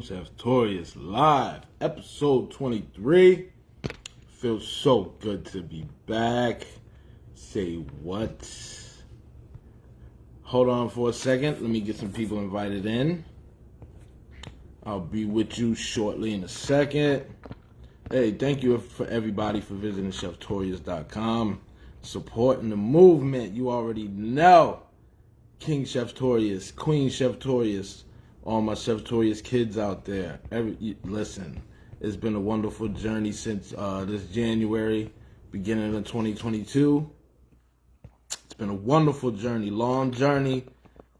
Cheftorious Live, episode 23. Feels so good to be back. Say what? Hold on for a second. Let me get some people invited in. I'll be with you shortly in a second. Hey, thank you for everybody for visiting Cheftorious.com. Supporting the movement. You already know. King Cheftorious, Queen Cheftorious, all my Cheftorious kids out there. Listen, it's been a wonderful journey since this January, beginning of 2022. It's been a wonderful journey, long journey,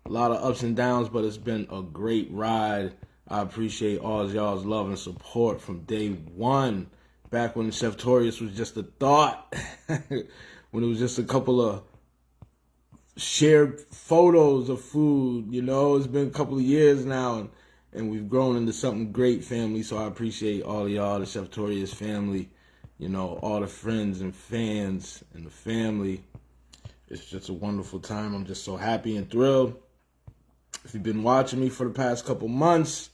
a lot of ups and downs, but it's been a great ride. I appreciate all y'all's love and support from day one, back when Cheftorious was just a thought, when it was just a couple of shared photos of food. You know, it's been a couple of years now, and we've grown into something great, family. So I appreciate all of y'all, the Cheftorious family, you know, all the friends and fans and the family. It's just a wonderful time. I'm just so happy and thrilled. If you've been watching me for the past couple months,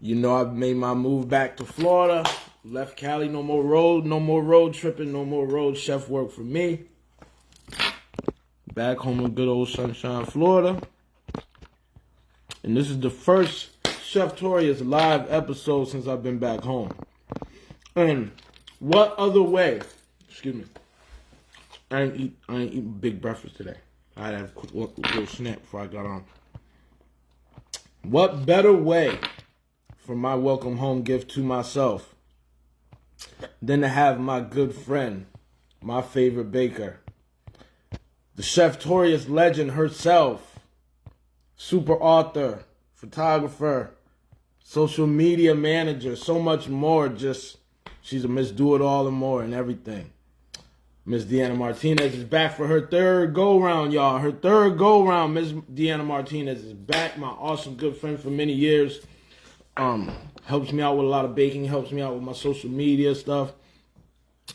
you know I've made my move back to Florida. Left Cali, no more road tripping, no more road chef work for me. Back home in good old Sunshine, Florida. And this is the first Cheftorious Live episode since I've been back home. And what other way, excuse me, I ain't eating big breakfast today. I had to have a quick little snack before I got on. What better way for my welcome home gift to myself than to have my good friend, my favorite baker, the Cheftorious Legend herself, super author, photographer, social media manager, so much more. Just, she's a Miss Do It All and more and everything. Miss Deanna Martinez is back for her third go-round, y'all. Her third go-round, Miss Deanna Martinez is back. My awesome good friend for many years. Helps me out with a lot of baking, helps me out with my social media stuff,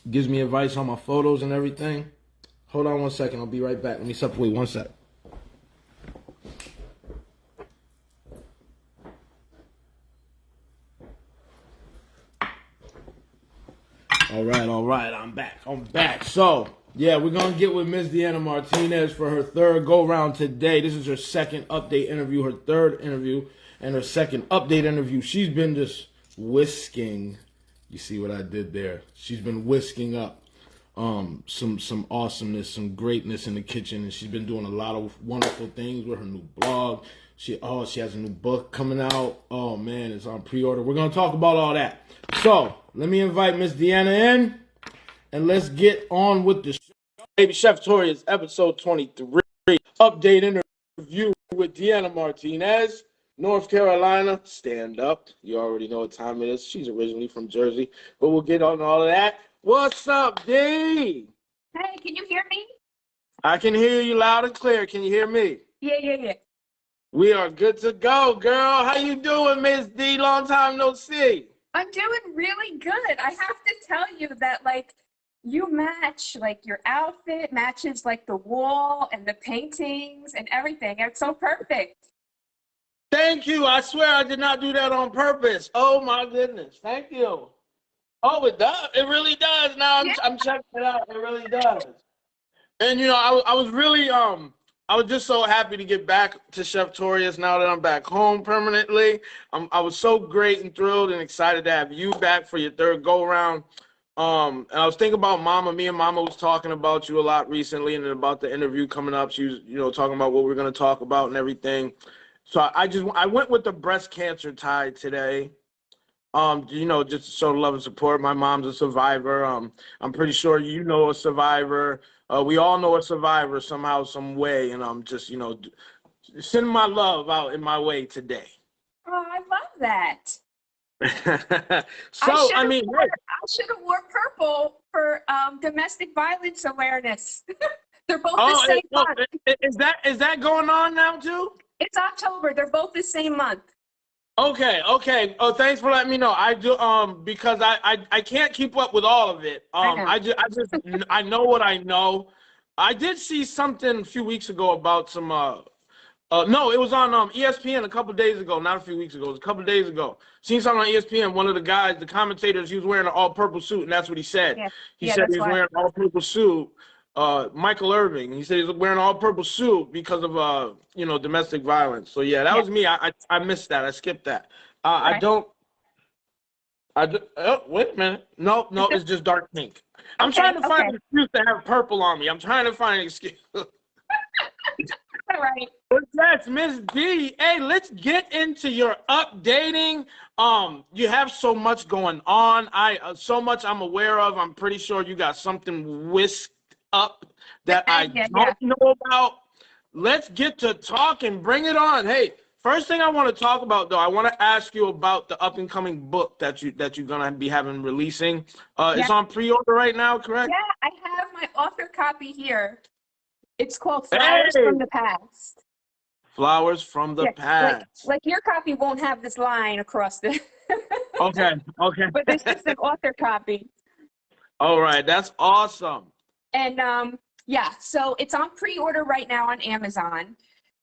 gives me advice on my photos and everything. Hold on one second. I'll be right back. Let me separate one sec. All right. I'm back. So, yeah, we're going to get with Miss Deanna Martinez for her third go-round today. This is her second update interview, her third interview, and her second update interview. She's been just whisking. You see what I did there? She's been whisking up some awesomeness, some greatness in the kitchen, and she's been doing a lot of wonderful things with her new blog. She has a new book coming out. Oh man, it's on pre-order. We're gonna talk about all that. So let me invite Miss Deanna in, and let's get on with the show. Baby Cheftorious episode 23 update interview with Deanna Martinez, North Carolina. Stand up. You already know what time it is. She's originally from Jersey, but we'll get on all of that. What's up, D? Hey, can you hear me? I can hear you loud and clear. Can you hear me? Yeah. We are good to go, girl. How you doing, Miss D? Long time no see. I'm doing really good. I have to tell you that, like, you match, like, your outfit matches, like, the wall and the paintings and everything. It's so perfect. Thank you. I swear I did not do that on purpose. Oh, my goodness. Thank you. Oh, it does. It really does. Now I'm checking it out. It really does. And you know, I was really I was just so happy to get back to Cheftorious now that I'm back home permanently. I was so great and thrilled and excited to have you back for your third go round. And I was thinking about Mama. Me and Mama was talking about you a lot recently, and about the interview coming up. She was, you know, talking about what we're gonna talk about and everything. So I went with the breast cancer tie today. You know, just to show love and support. My mom's a survivor. I'm pretty sure you know a survivor. We all know a survivor somehow, some way, and I'm just, you know, sending my love out in my way today. Oh, I love that. So, I mean, I should have worn purple for domestic violence awareness. They're both the same month. Is that going on now too? It's October. They're both the same month. Okay. Oh, thanks for letting me know. I do because I can't keep up with all of it. I know what I know. I did see something a few weeks ago about some No, it was on ESPN a couple days ago, not a few weeks ago. It was a couple days ago. Seen something on ESPN. One of the guys, the commentators, he was wearing an all-purple suit, and that's what he said. Yeah, He yeah, said that's he was why. wearing an all-purple suit. Michael Irving. He said he was wearing an all-purple suit because of domestic violence. So yeah, that Yeah, was me. I missed that. I skipped that. I right. don't. Oh, wait a minute. No, Is no, it- it's just dark pink. I'm trying Okay, to find okay, an excuse to have purple on me. I'm trying to find an excuse. all right. But yes, Miss D. Hey, let's get into your updating. You have so much going on. So much I'm aware of. I'm pretty sure you got something whisked up that I Yeah, don't yeah, know about. Let's get to talking. Bring it on. Hey, first thing I want to talk about though, I want to ask you about the up and coming book that you're gonna be having releasing. yeah, It's on pre-order right now, yeah. correct? I have my author copy here. It's called Flowers Hey, from the Past. flowers from the Yeah, past. like your copy won't have this line across the, Okay, okay. but this is an author copy. All right, that's awesome. And yeah, so it's on pre-order right now on Amazon.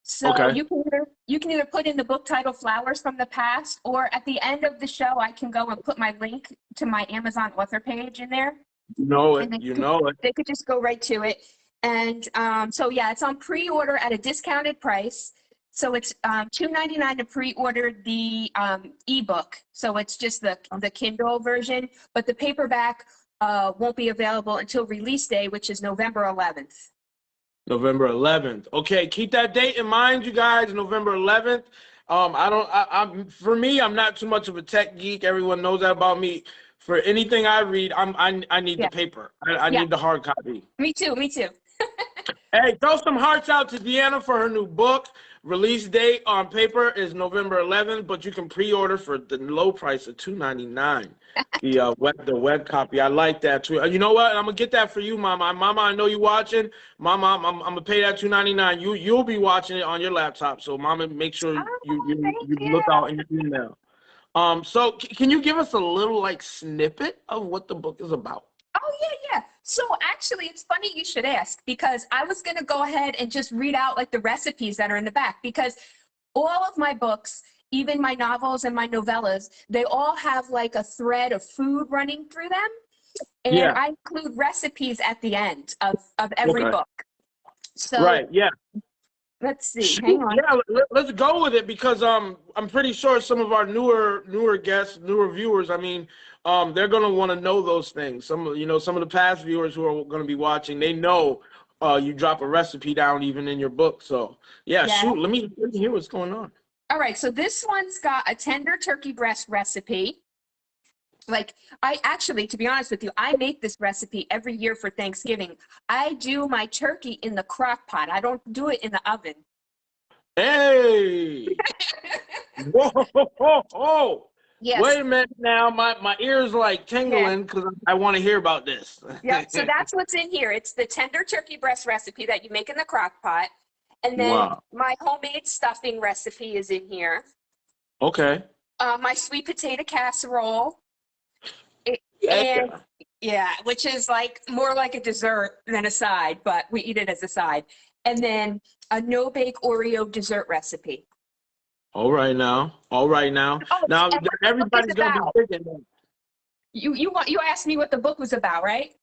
So Okay. you can either put in the book title Flowers from the Past, or at the end of the show I can go and put my link to my Amazon author page in there, You know it. and You know it. they could just go right to it. And so yeah, it's on pre-order at a discounted price. So it's $2.99 to pre-order the ebook. So it's just the Kindle version, but the paperback won't be available until release day, which is November 11th. November 11th. Okay, keep that date in mind, you guys. November 11th. I don't. For me, I'm not too much of a tech geek. Everyone knows that about me. For anything I read, I need the Yeah, paper. I yeah, need the hard copy. me too, me too. Hey, throw some hearts out to Deanna for her new book. Release date on paper is November 11th, but you can pre-order for the low price of $2.99. The web copy. I like that too. You know what? I'm gonna get that for you, Mama. Mama, I know you watching. Mama, I'm gonna pay that $2.99. You'll be watching it on your laptop. So, Mama, make sure you Oh, you, thank you look you. out in your email. So can you give us a little like snippet of what the book is about? Oh, yeah, yeah. So actually, it's funny you should ask, because I was going to go ahead and just read out like the recipes that are in the back, because all of my books, even my novels and my novellas, they all have like a thread of food running through them. And Yeah. I include recipes at the end of every Okay. book. So Right. Yeah. let's see. Hang Shoot, on. yeah, let's go with it because I'm pretty sure some of our newer guests, newer viewers, I mean, they're gonna want to know those things. Some of the past viewers who are gonna be watching, they know you drop a recipe down even in your book. So yeah, Yeah. shoot, let me hear what's going on. All right. So this one's got a tender turkey breast recipe. Like, I actually, to be honest with you, I make this recipe every year for Thanksgiving. I do my turkey in the crock pot. I don't do it in the oven. Hey, whoa, whoa, whoa. Yes. Wait a minute now, my ears like Yeah. tingling because I want to hear about this. Yep. So that's what's in here. It's the tender turkey breast recipe that you make in the crock pot. And then Wow. my homemade stuffing recipe is in here. Okay. My sweet potato casserole. And Yeah. yeah, which is like more like a dessert than a side, but we eat it as a side. And then a no bake Oreo dessert recipe. All right now. All right now. Oh, Now and what the book is everybody's gonna be about. thinking that. You asked me what the book was about, right?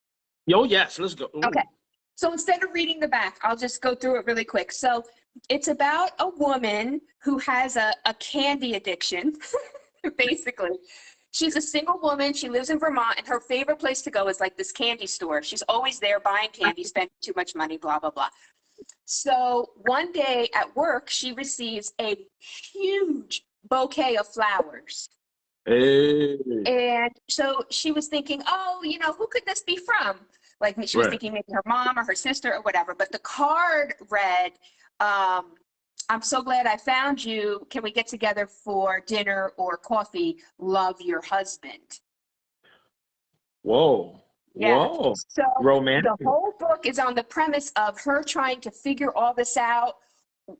Yo, yes, let's go. Okay. Ooh. So instead of reading the back, I'll just go through it really quick. So it's about a woman who has a candy addiction, basically. She's a single woman. She lives in Vermont, and her favorite place to go is like this candy store. She's always there buying candy, spending too much money, blah, blah, blah. So one day at work, she receives a huge bouquet of flowers. Hey. And so she was thinking, oh, who could this be from? Like she was Right. thinking maybe her mom or her sister or whatever. But the card read, I'm so glad I found you. Can we get together for dinner or coffee? Love, your husband. Whoa. Yeah. Whoa. So the Romantic. whole book is on the premise of her trying to figure all this out.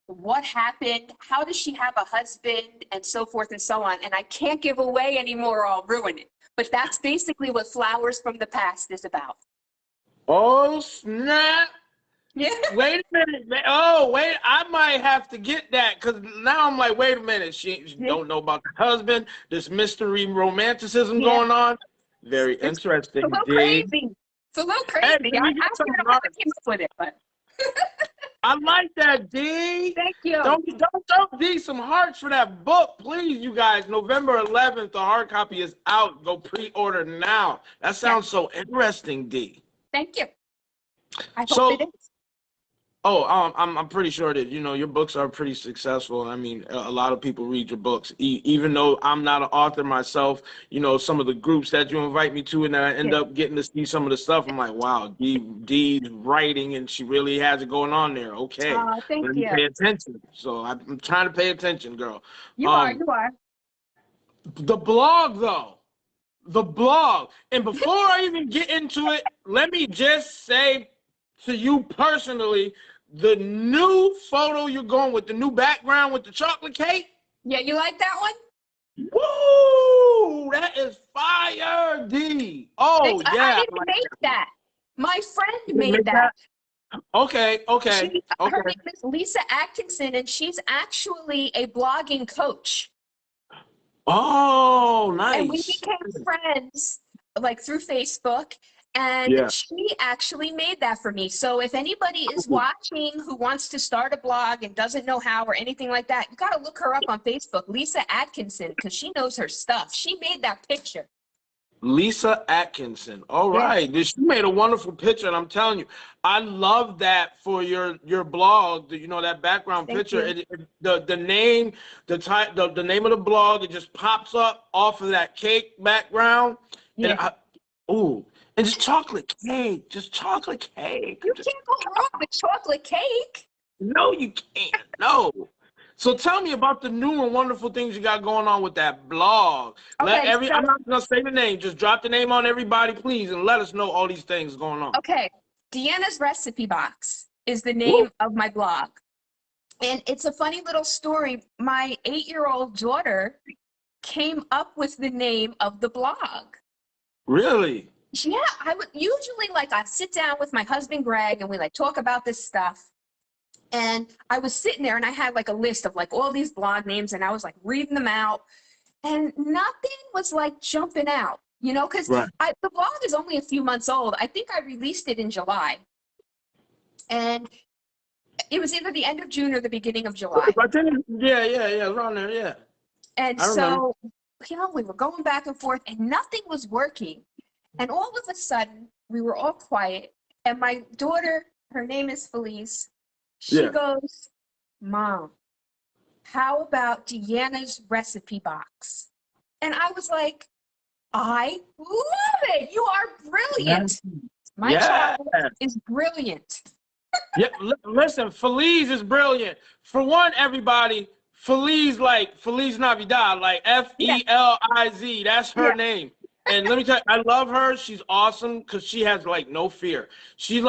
What happened? How does she have a husband? And so forth and so on. And I can't give away anymore or I'll ruin it. But that's basically what Flowers from the Past is about. Oh snap. Yeah. Wait a minute, man. Oh, wait, I might have to get that because now I'm like, wait a minute. She Yeah. don't know about the husband. This mystery romanticism Yeah. going on. Very It's a interesting, little D. crazy. It's a little crazy. Hey, I can we get don't some know how I hearts? came up with it, but I like that, D. thank you. Don't D some hearts for that book, please, you guys. November 11th, the hard copy is out. Go pre-order now. That Yeah. sounds so interesting, D. Thank you. I hope it So, is. oh, I'm pretty sure that your books are pretty successful. I mean, a lot of people read your books, even though I'm not an author myself. Some of the groups that you invite me to, and then I Yeah. end up getting to see some of the stuff. I'm like, wow, D's writing, and she really has it going on there. Okay, Thank let me you. pay attention. So I'm trying to pay attention, girl. You are. Um, You are. the blog though, the blog, and before I even get into it, let me just say to you personally, the new photo you're going with, the new background with the chocolate cake. Yeah. You like that one? Woo! That is fire, D. Oh Thanks. I yeah, didn't make that. My friend you didn't made make that. that? Okay, okay, Her okay. name is Lisa Atkinson, and she's actually a blogging coach. Oh, And we nice. became friends like through Facebook. And Yeah. she actually made that for me. So if anybody is watching who wants to start a blog and doesn't know how or anything like that, you got to look her up on Facebook, Lisa Atkinson, because she knows her stuff. She made that picture. Lisa Atkinson. All Yeah. right. She made a wonderful picture, and I'm telling you, I love that for your blog. That background Thank picture. you. The name, the name of the blog, it just pops up off of that cake background. And Yeah. and just chocolate cake. Just chocolate cake. You can't go wrong with chocolate cake. No, you can't. No. So tell me about the new and wonderful things you got going on with that blog. Okay, I'm not gonna say the name, just drop the name on everybody, please, and let us know all these things going on. okay. Deanna's Recipe Box is the Woo. name of my blog. And it's a funny little story. My 8-year-old daughter came up with the name of the blog. Really? Yeah, I would usually I sit down with my husband Greg and we talk about this stuff. And I was sitting there and I had a list of all these blog names and I was reading them out and nothing was jumping out, because Right. the blog is only a few months old. I think I released it in July. And it was either the end of June or the beginning of July. Yeah, around there, yeah. And I remember. so, we were going back and forth and nothing was working. And all of a sudden, we were all quiet. And my daughter, her name is Felice, she goes, Mom, how about Deanna's Recipe Box? And I was like, I love it. You are brilliant. My child is brilliant. Yeah, listen, Feliz is brilliant. For one, everybody, Feliz Feliz Navidad, Feliz. That's her Yeah. name. And let me tell you, I love her. She's awesome because she has no fear. She's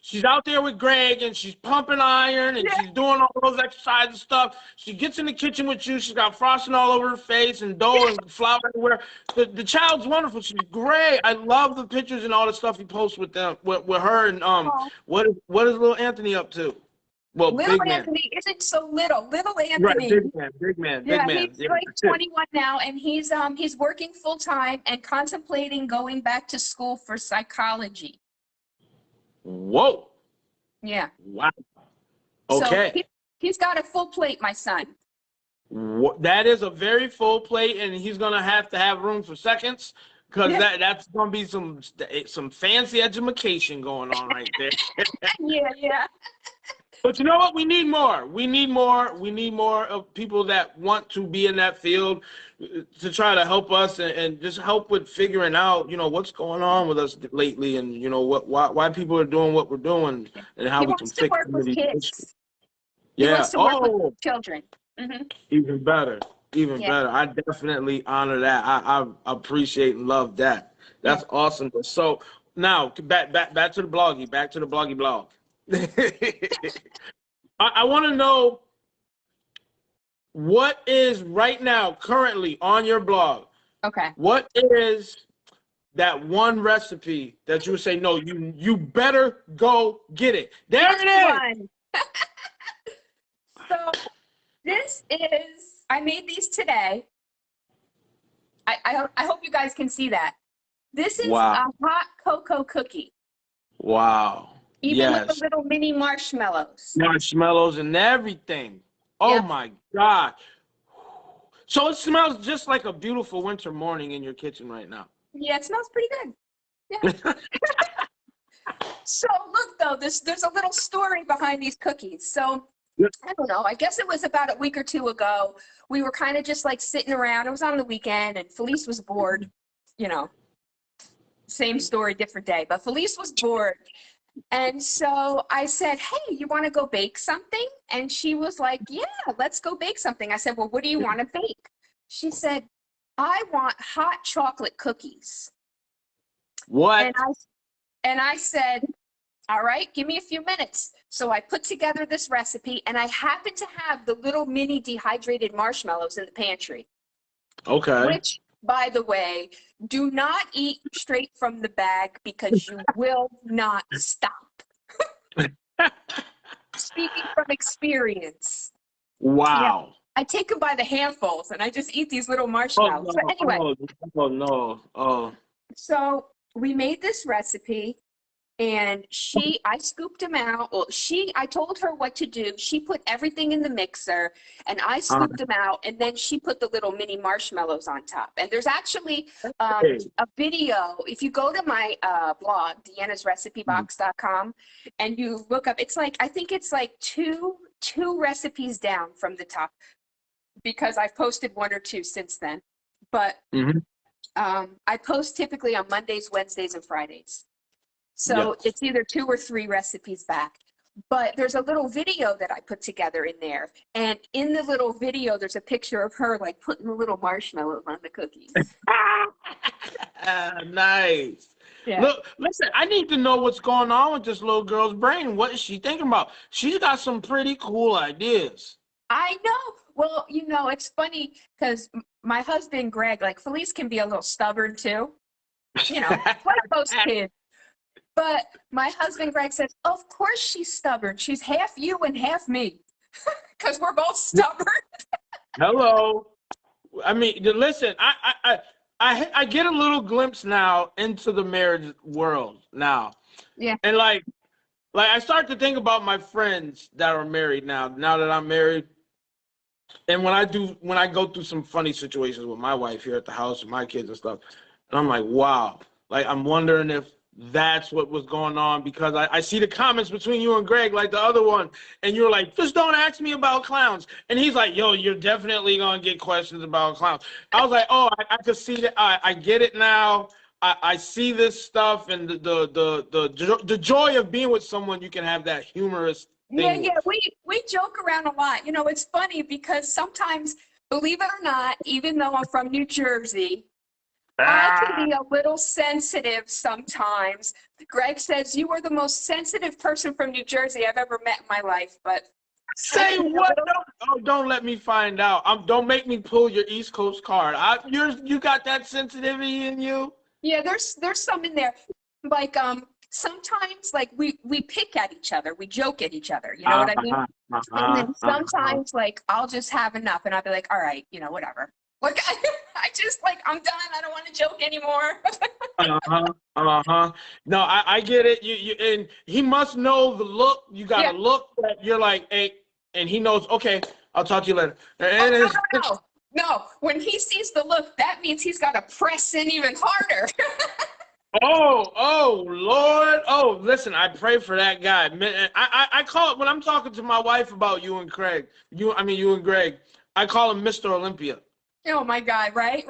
she's out there with Greg and she's pumping iron and she's doing all those exercises and stuff. She gets in the kitchen with you. She's got frosting all over her face and dough and flour everywhere. The child's wonderful. She's great. I love the pictures and all the stuff he posts with them with her and what is little Anthony up to? Well, Little big man. Anthony isn't so little. Little Anthony. Right, big man. Yeah, he's 21 now, and he's working full time and contemplating going back to school for psychology. Whoa. Yeah. Wow. Okay. So he's got a full plate, my son. That is a very full plate, and he's gonna have to have room for seconds because that's gonna be some fancy education going on right there. Yeah. But you know what? We need more. We need more of people that want to be in that field to try to help us and just help with figuring out, what's going on with us lately and, why people are doing what we're doing and how we can fix work with these kids. issues. He Yeah. wants to work with children. Mm-hmm. Even better. Better. I definitely honor that. I appreciate and love that. That's awesome. So now back to the bloggy. Back to the bloggy blog. I want to know what is right now currently on your blog. Okay. What is that one recipe that you would say, no, you better go get it. There This it is. one. So this is, I made these today. I hope you guys can see that. This is Wow. a hot cocoa cookie, Wow. even with the Yes. little mini marshmallows. Marshmallows and everything. Oh Yep. my God. So it smells just like a beautiful winter morning in your kitchen right now. Yeah, it smells pretty good. Yeah. So look though, there's a little story behind these cookies. So I don't know. I guess it was about a week or two ago. We were kind of just like sitting around. It was on the weekend, and Felice was bored. You know, same story, different day. But Felice was bored. And so I said, hey, you want to go bake something? And she was like, yeah, let's go bake something. I said, well, what do you want to bake? She said, I want hot chocolate cookies. What? And I said, all right, give me a few minutes. So I put together this recipe, and I happened to have the little mini dehydrated marshmallows in the pantry. Okay. Which, by the way, do not eat straight from the bag because you will not stop. Speaking from experience. Wow. Yeah. I take them by the handfuls, and I just eat these little Oh marshmallows. no. But anyway. Oh no. Oh. So we made this recipe. And I scooped them out. Well, I told her what to do. She put everything in the mixer, and I scooped them out, and then she put the little mini marshmallows on top. And there's actually a video. If you go to my blog, deannasrecipebox.com, and you look up, I think it's like two recipes down from the top, because I've posted one or two since then. But I post typically on Mondays, Wednesdays, and Fridays. So it's either 2 or 3 recipes back. But there's a little video that I put together in there. And in the little video, there's a picture of her like putting the little marshmallows on the cookies. Nice. Yeah. Look, listen, I need to know what's going on with this little girl's brain. What is she thinking about? She's got some pretty cool ideas. I know. Well, it's funny because my husband, Greg, like Felice can be a little stubborn too. Like most kids. But my husband, Greg, says, of course she's stubborn. She's half you and half me. Because we're both stubborn. Hello. I mean, listen, I get a little glimpse now into the marriage world now. Yeah. And like I start to think about my friends that are married now that I'm married. And when I go through some funny situations with my wife here at the house and my kids and stuff, and I'm like, wow, like I'm wondering if that's what was going on, because I see the comments between you and Greg, like the other one, and you're like, just don't ask me about clowns. And he's like, yo, you're definitely going to get questions about clowns. I was like, oh, I could see that. I get it now. I see this stuff, and the joy of being with someone you can have that humorous thing. Yeah, we joke around a lot. It's funny because sometimes, believe it or not, even though I'm from New Jersey, I can be a little sensitive sometimes. Greg says you are the most sensitive person from New Jersey I've ever met in my life. But say what? Don't let me find out. Don't make me pull your East Coast card. You got that sensitivity in you? Yeah, there's some in there. Like sometimes like we pick at each other, we joke at each other. You know what I mean? And then sometimes like I'll just have enough, and I'll be like, all right, whatever. Like I just like I'm done. I don't want to joke anymore. No, I get it. You and he must know the look. You got a look that you're like, hey, and he knows. Okay, I'll talk to you later. No. When he sees the look, that means he's got to press in even harder. Oh, Lord. Oh, listen, I pray for that guy. I call it when I'm talking to my wife about you and Craig. You and Greg. I call him Mr. Olympia. Oh my God! Right.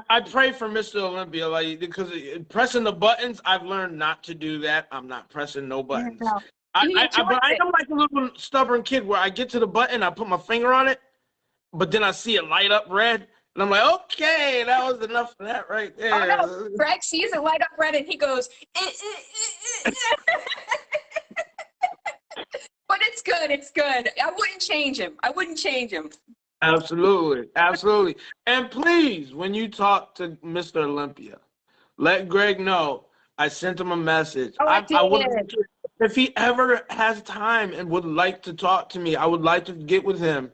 I pray for Mr. Olympia, like, because pressing the buttons, I've learned not to do that. I'm not pressing no buttons. No. But I am like a little stubborn kid where I get to the button, I put my finger on it, but then I see it light up red, and I'm like, okay, that was enough for that right there. Oh no, Greg sees it light up red, and he goes. But it's good. It's good. I wouldn't change him. Absolutely. And please, when you talk to Mr. Olympia, let Greg know I sent him a message. Oh, I I would, did. if he ever has time and would like to talk to me, I would like to get with him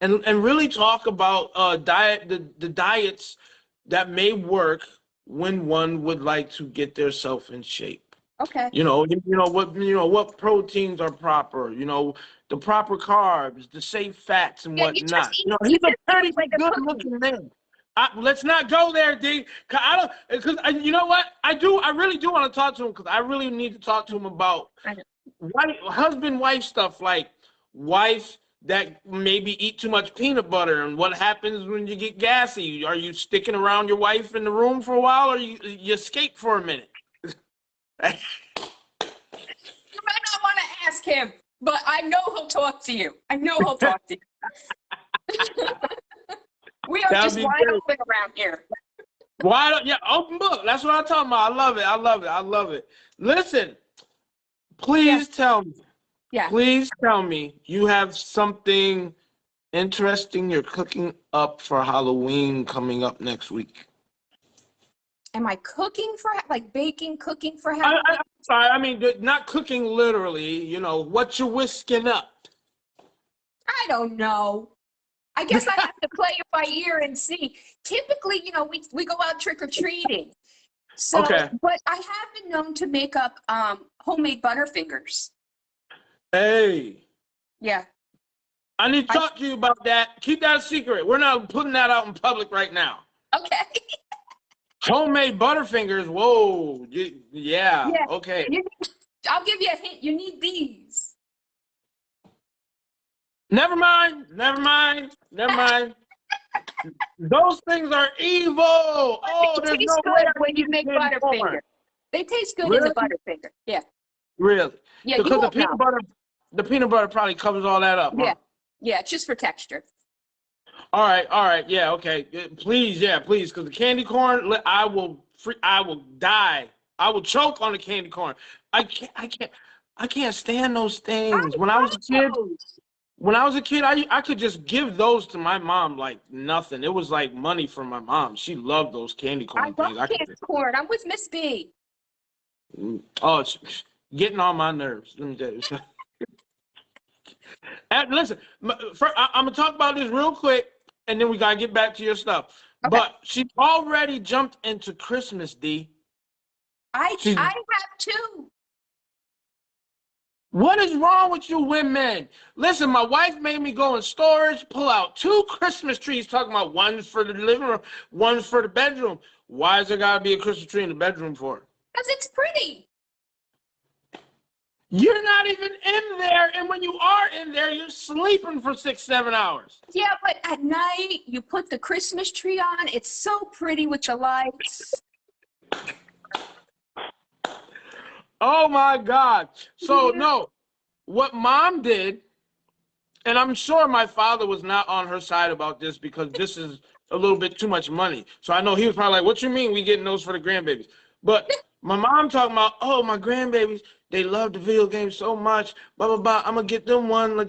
and really talk about the diets that may work when one would like to get theirself in shape. Okay. What proteins are proper, the proper carbs, the safe fats and Yeah, you whatnot. just You eat, know, you he's a just pretty eat like a good cookie. looking man. Let's not go there, D. Cause I don't, because you know what? I really do want to talk to him because I really need to talk to him about I know. husband-wife stuff, like wife that maybe eat too much peanut butter and what happens when you get gassy. Are you sticking around your wife in the room for a while or you escape for a minute? You might not want to ask him, but I know he'll talk to you. I know he'll talk to you. We are That'd just be wide great. open around here. Why don't, yeah, open book. That's what I'm talking about. I love it. I love it. I love it. Listen, please tell me. Yeah. Please tell me you have something interesting you're cooking up for Halloween coming up next week. Am I cooking for, like baking, cooking for Halloween? I'm sorry. I mean, not cooking literally. What you're whisking up. I don't know. I guess I have to play it by ear and see. Typically, we go out trick-or-treating. So, Okay. but I have been known to make up homemade Butterfingers. Hey, Yeah. I need to talk to you about that. Keep that a secret. We're not putting that out in public right now. Okay. Homemade Butterfingers. Whoa. Yeah. Yeah. Okay. I'll give you a hint. You need these. Never mind. Never mind. Never mind. Those things are evil. Oh, They there's taste no way good I when can you eat make candy corn. Butterfinger. They taste good in Really? the Butterfinger. Yeah. Really? Yeah, you Because won't know. the peanut butter probably covers all that up, Yeah. huh? Yeah, just for texture. All right, yeah, okay. Please, yeah, please, because the candy corn, I will die. I will choke on the candy corn. I can't stand those I things. When I was a kid, know. I could just give those to my mom like nothing. It was like money for my mom. She loved those candy I corn love things. candy corn. I'm with Miss B. Oh, it's getting on my nerves. Let me tell you. And listen, I'm gonna talk about this real quick, and then we gotta get back to your stuff. Okay. But she already jumped into Christmas, D. I She's, have two. what is wrong with you women? Listen, my wife made me go in storage, pull out 2 Christmas trees, talking about one's for the living room, one's for the bedroom. Why is there gotta be a Christmas tree in the bedroom for? Because it's pretty. You're not even in there, and when you are in there, you're sleeping for 6, 7 hours. Yeah, but at night you put the Christmas tree on. It's so pretty with the lights. Oh my God. So Yeah. no, what mom did, and I'm sure my father was not on her side about this because this is a little bit too much money. So I know he was probably like, what you mean we getting those for the grandbabies? But my mom talking about, oh, my grandbabies, they love the video game so much, blah, blah, blah. I'm going to get them one.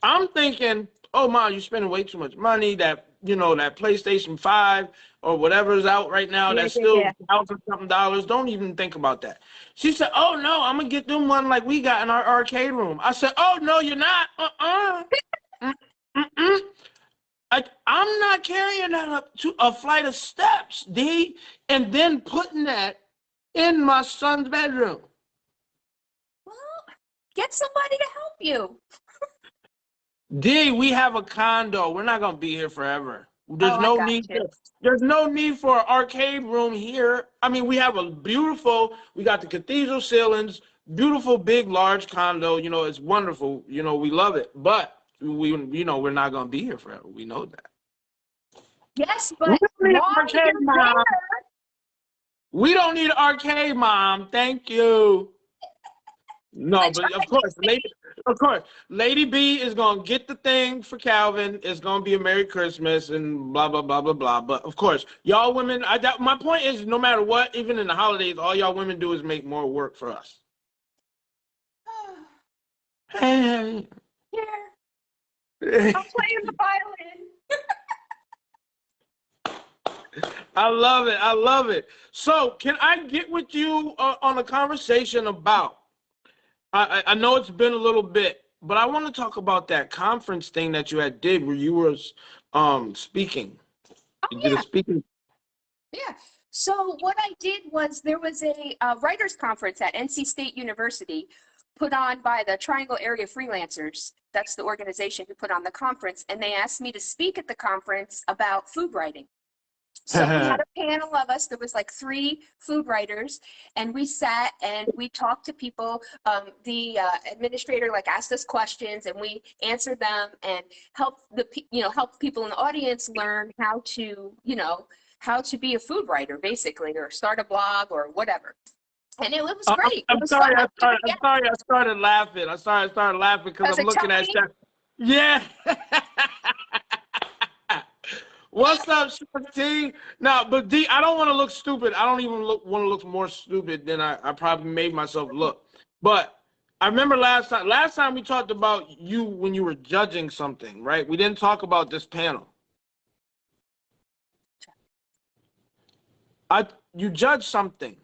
I'm thinking, oh, Mom, you're spending way too much money. That PlayStation 5 or whatever is out right now, Yeah, that's yeah, still yeah. $1,000 something. Don't even think about that. She said, oh, no, I'm going to get them one like we got in our arcade room. I said, oh, no, you're not. Mm-mm. I'm not carrying that up to a flight of steps, D, and then putting that in my son's bedroom. Well, get somebody to help you. D, we have a condo. We're not gonna be here forever. Oh, I got you. There's no need for an arcade room here. I mean, we got the cathedral ceilings, beautiful, big, large condo. It's wonderful. We love it. But we're not gonna be here forever. We know that. Yes, We but don't need an while arcade, you're Mom. there, We don't need an arcade, Mom. Thank you. No, I but try of to course, Lady B is gonna get the thing for Calvin. It's gonna be a Merry Christmas and blah blah blah blah blah. But of course, y'all women, my point is, no matter what, even in the holidays, all y'all women do is make more work for us. Hey, here, hey. I'm playing the violin. I love it. I love it. So, can I get with you on a conversation about? I know it's been a little bit, but I want to talk about that conference thing that you had did where you were speaking. Oh You did a yeah, speaking. yeah. So what I did was there was a writers conference at NC State University put on by the Triangle Area Freelancers. That's the organization who put on the conference, and they asked me to speak at the conference about food writing. So we had a panel of us. There was like 3 food writers, and we sat and we talked to people. The administrator like asked us questions, and we answered them and helped help people in the audience learn how to be a food writer, basically, or start a blog or whatever. And it was great. It I'm was fun. sorry. I'll do it I'm again. sorry. I started laughing. I started laughing because As I'm a looking at Tony, Chef. Yeah. What's up, Chef T? Now, but D, I don't want to look stupid. I don't even want to look more stupid than I probably made myself look. But I remember last time we talked about you when you were judging something, right? We didn't talk about this panel. You judged something.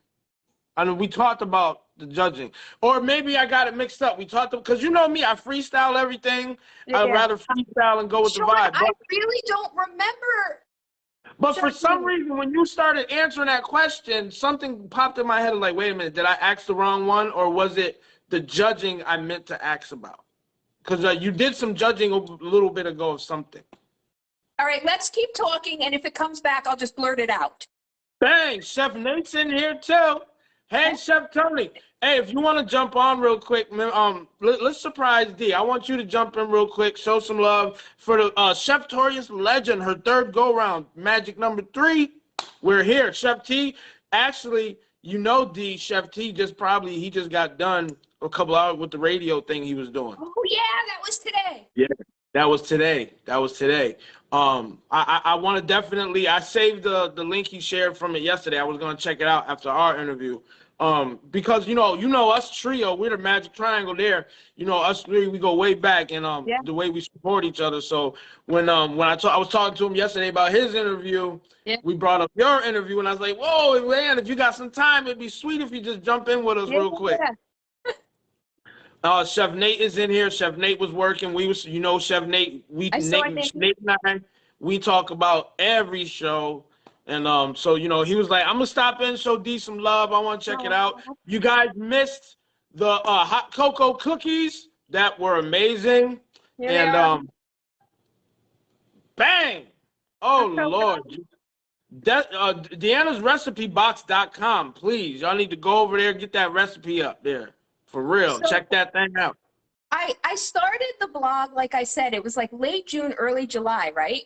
I mean, we talked about the judging, or maybe I got it mixed up. We talked because you know me, I freestyle everything. I'd yeah. rather freestyle and go with the Sean, vibe. I really don't remember. But for some Judging. reason, when you started answering that question, something popped in my head. Like, wait a minute, did I ask the wrong one, or was it the judging I meant to ask about? Because you did some judging a little bit ago of something. All right, let's keep talking, and if it comes back, I'll just blurt it out. Bang, Chef Nate's in here too. Hey, Chef Tony. Hey, if you want to jump on real quick, let's surprise D. I want you to jump in real quick, show some love for the Cheftorious Legend, her 3rd go-round, magic number 3. We're here. Chef T, actually, you know D, Chef T he just got done a couple hours with the radio thing he was doing. Oh, yeah, that was today. Yeah, that was today. That was today. I want to definitely. I saved the link he shared from it yesterday. I was gonna check it out after our interview. Because you know us trio, we're the Magic Triangle. There, us 3, we go way back, and Yeah. the way we support each other. So when I was talking to him yesterday about his interview, Yeah. we brought up your interview, and I was like, whoa, man, if you got some time, it'd be sweet if you just jump in with us real quick. Yeah. Chef Nate is in here. Chef Nate was working. Chef Nate. Nate and I, we talk about every show, and so he was like, I'm gonna stop in, show D some love. I want to check it out. You guys missed the hot cocoa cookies that were amazing, Here they and are. bang! Oh Lord, that Deanna's recipebox.com. Please, y'all need to go over there, get that recipe up there. For real, So check that thing out. I started the blog, like I said, it was like late June, early July, right?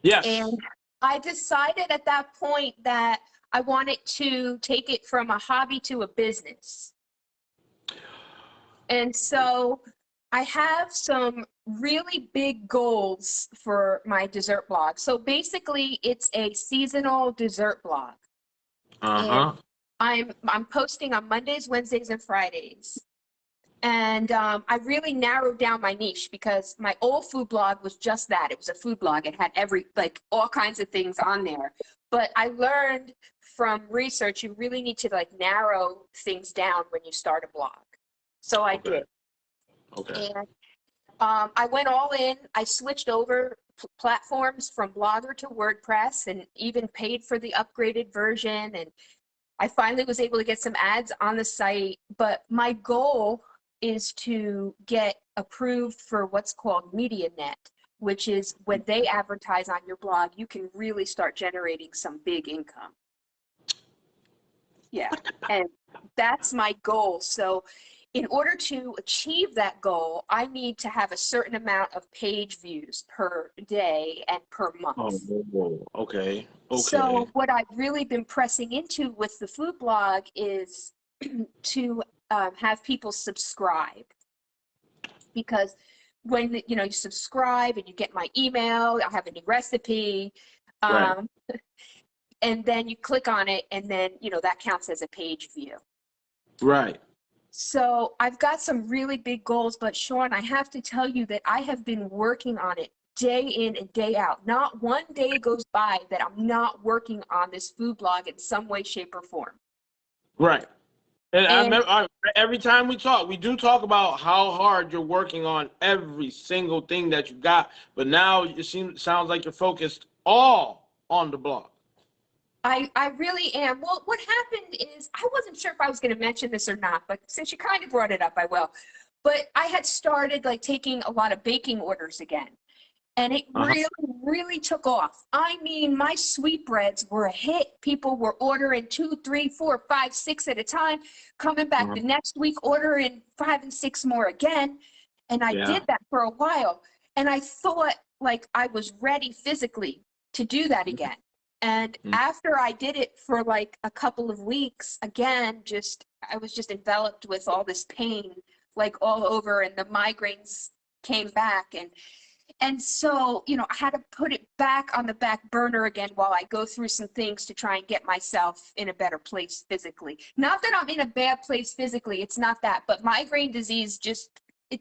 Yes. And I decided at that point that I wanted to take it from a hobby to a business. And so I have some really big goals for my dessert blog. So basically, it's a seasonal dessert blog. And I'm posting on Mondays, Wednesdays, and Fridays. And I really narrowed down my niche because my old food blog was just that. It was a food blog. It had all kinds of things on there. But I learned from research, you really need to narrow things down when you start a blog. So I did. Okay. And I went all in. I switched over platforms from Blogger to WordPress and even paid for the upgraded version. And I finally was able to get some ads on the site. But my goal is to get approved for what's called MediaNet, which is when they advertise on your blog, you can really start generating some big income. Yeah, and that's my goal. So in order to achieve that goal, I need to have a certain amount of page views per day and per month. Oh, okay. So what I've really been pressing into with the food blog is to have people subscribe, because when you subscribe and you get my email, I have a new recipe, Right. and then you click on it, and then that counts as a page view. Right. So I've got some really big goals, but Sean, I have to tell you that I have been working on it day in and day out. Not one day goes by that I'm not working on this food blog in some way, shape, or form. Right. And I And remember every time we talk, we do talk about how hard you're working on every single thing that you got. But now sounds like you're focused all on the blog. I really am. Well, what happened is I wasn't sure if I was going to mention this or not, but since you kind of brought it up, I will. But I had started like taking a lot of baking orders again. And it Uh-huh. really, really took off. I mean, my sweetbreads were a hit. People were ordering 2, 3, 4, 5, 6 at a time, coming back Uh-huh. the next week, ordering 5 and 6 more again. And I Yeah. did that for a while. And I thought like I was ready physically to do that again. And after I did it for like a couple of weeks, again, I was just enveloped with all this pain, like all over, and the migraines came back. And so, you know, I had to put it back on the back burner again while I go through some things to try and get myself in a better place physically. Not that I'm in a bad place physically, it's not that, but migraine disease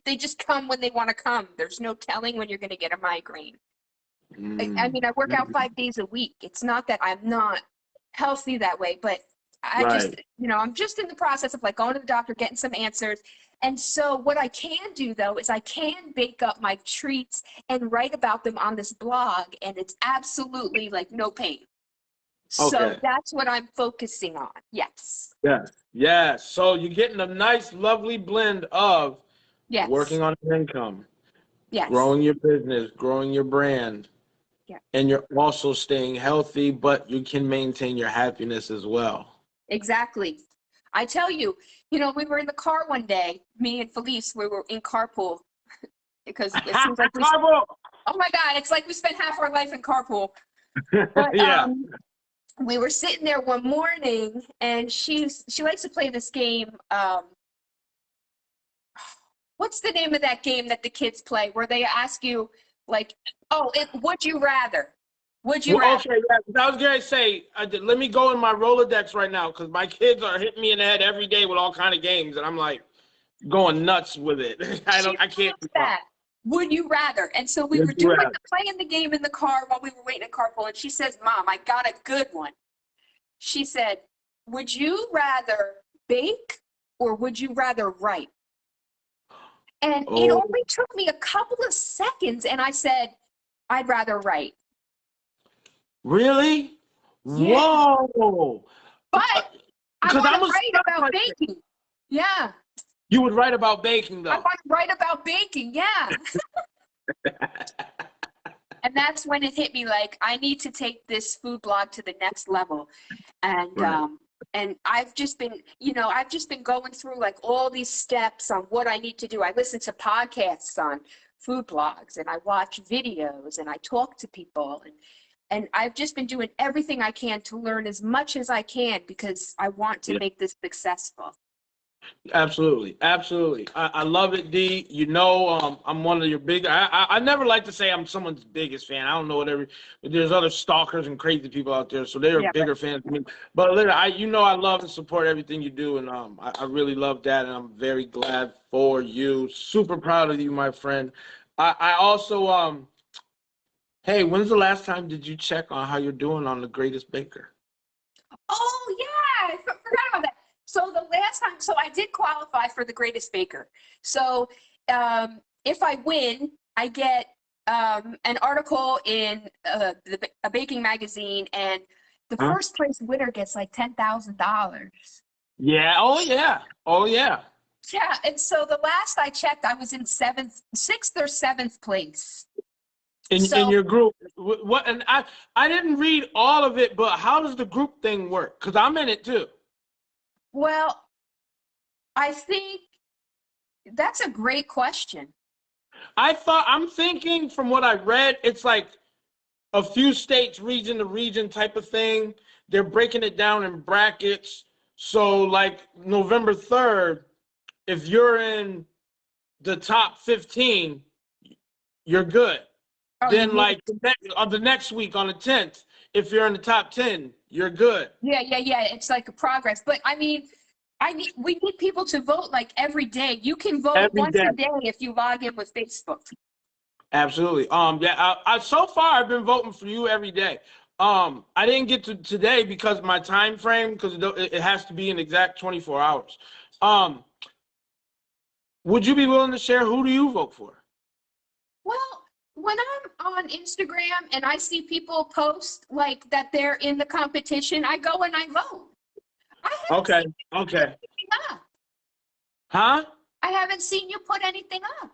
they just come when they want to come. There's no telling when you're going to get a migraine. I mean, I work out 5 days a week. It's not that I'm not healthy that way, but Right. I'm just in the process of like going to the doctor, getting some answers. And so what I can do though is I can bake up my treats and write about them on this blog, and it's absolutely like no pain. So Okay. that's what I'm focusing on. Yes. Yes. Yes. So you're getting a nice, lovely blend of Yes. working on your income, Yes. growing your business, growing your brand, Yeah. and you're also staying healthy, but you can maintain your happiness as well. Exactly. I tell you, we were in the car one day, me and Felice, we were in carpool because it seems like Carbo! oh my God, it's like we spent half our life in carpool. But Yeah. we were sitting there one morning, and she likes to play this game. What's the name of that game that the kids play where they ask you like, would you rather? Would you Well, rather? okay, yeah, I was gonna say, let me go in my Rolodex right now because my kids are hitting me in the head every day with all kind of games, and I'm like going nuts with it. I She can't loves keep up. that. Would you rather? And so we Yes, were you doing have. playing the game in the car while we were waiting in carpool, and she says, "Mom, I got a good one." She said, "Would you rather bake or would you rather write?" And it Oh, only took me a couple of seconds, and I said, "I'd rather write." really? Yeah, Whoa! but I Because want I'm to a write stuff about like that. baking. Yeah, You would write about baking I though. want to write about baking. Yeah. And that's when it hit me like I need to take this food blog to the next level. And Right. and I've just been going through like all these steps on what I need to do. I listen to podcasts on food blogs, and I watch videos, and I talk to people, and I've just been doing everything I can to learn as much as I can because I want to Yeah. make this successful. Absolutely, absolutely. I love it, D. I'm one of your big. I never like to say I'm someone's biggest fan. I don't know whatever. There's other stalkers and crazy people out there, so they are Yeah, bigger fans than me. But literally, I love and support everything you do, and I really love that, and I'm very glad for you. Super proud of you, my friend. I also hey, when's the last time did you check on how you're doing on The Greatest Baker? Oh yeah, I forgot about that. So the last time, so I did qualify for the Greatest Baker. So if I win, I get an article in a baking magazine, and the Huh? first place winner gets like $10,000. Yeah. Oh yeah. Oh yeah. Yeah, and so the last I checked, I was in sixth or seventh place. In So your group, what? And I didn't read all of it, but how does the group thing work? Because I'm in it too. well, I think that's a great question. I'm thinking from what I read, it's like a few states, region to region type of thing. They're breaking it down in brackets. So like November 3rd, if you're in the top 15, you're good. Oh, you Then mean? like the next week on the 10th, if you're in the top 10, you're good. Yeah, yeah, yeah. It's like a progress. But I mean, we need people to vote like every day. You can vote Every once day. a day if you log in with Facebook. Absolutely. Yeah, I so far I've been voting for you every day. I didn't get to today because my time frame, because it has to be an exact 24 hours. Um, would you be willing to share who do you vote for? Well, when I'm on Instagram and I see people post like that they're in the competition, I go and I vote. I haven't Okay, seen you put okay. anything up. Huh? I haven't seen you put anything up.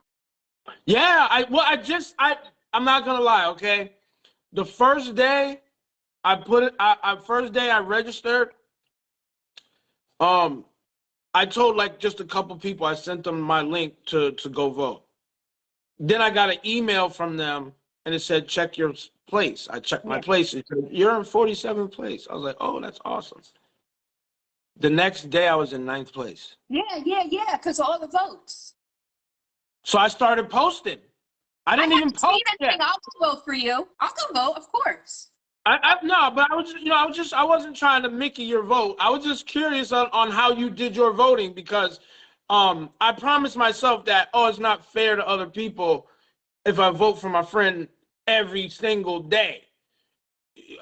Yeah, I'm not gonna lie, okay? The first day I put it I first day I registered, um, I told like just a couple people, I sent them my link to go vote. Then I got an email from them and it said, check your place. I checked my Yeah. place. It said, you're in 47th place. I was like, oh, that's awesome. The next day I was in ninth place. Yeah, because all the votes. So I started posting. I I didn't even haven't seen post yet. anything. I'll go vote for you. I'll go vote, of course. No, but I was, I wasn't trying to Mickey your vote. I was just curious on how you did your voting because I promised myself that, oh, it's not fair to other people if I vote for my friend every single day.